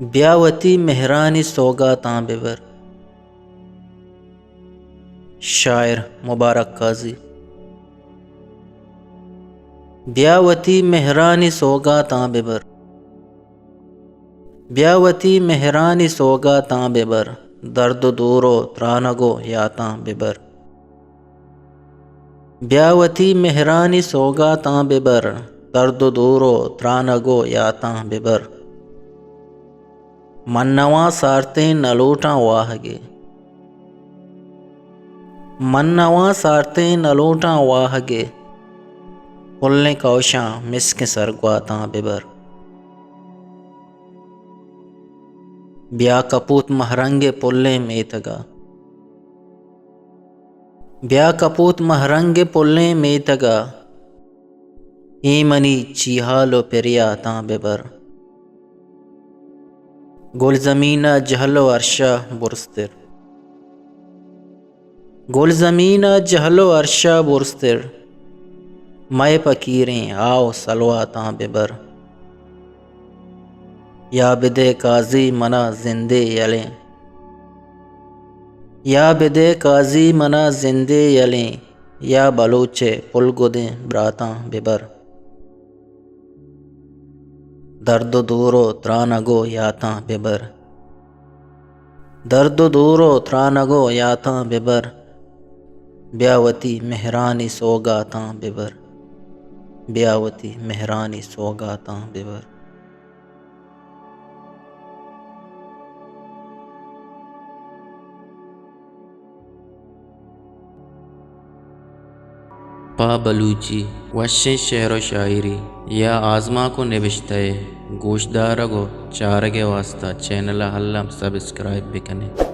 ब्यावती मेहरानी सौगातां बेबर। शायर मुबारक काजी। ब्यावती मेहरानी सौगातां बेबर, ब्यावती मेहरानी सौगातां बेबर, दर्द दूरो त्रानगो यातां बेबर। ब्यावती मेहरानी सौगातां बेबर, दर्द दूरो त्रानगो यातां बेबर। मन्नवा सारते नलोटा वाहगे, मन्नवा सारते नलोटा वाहगे, पुल्ले कौशा मिस्क सरगवातां बेबर। ब्या कपूत महरंगे पुल्ले मेतगा, ब्या कपूत महरंगे पुल्ले मेतगा, ईमनी चीहालो पेरियातां बेबर। गुलजमीना जहलो अर्शा बुरस्तिर, गुलजमीना जहलो अर्शा बुरस्तिर, मय पकीरें आओ सलवातां बेबर। या बिदे काजी मना जिंदे यलें, या बिदे काजी मना जिंदे यलें, या बलूचे पुलगुदें ब्रातां बेबर। दर्द दूरो त्रानगो यातां बेबर, दर्द दूरो त्रानगो यातां बेबर। ब्यावती मेहरानी सौगातां बेबर, ब्यावती मेहरानी सौगातां बेबर। पा बलूची वश्य शेर व शायरी या आज़मा को निविश्ते गोशदार गो चारगे वास्ता चैनल हल्लम सब्सक्राइब बिकने।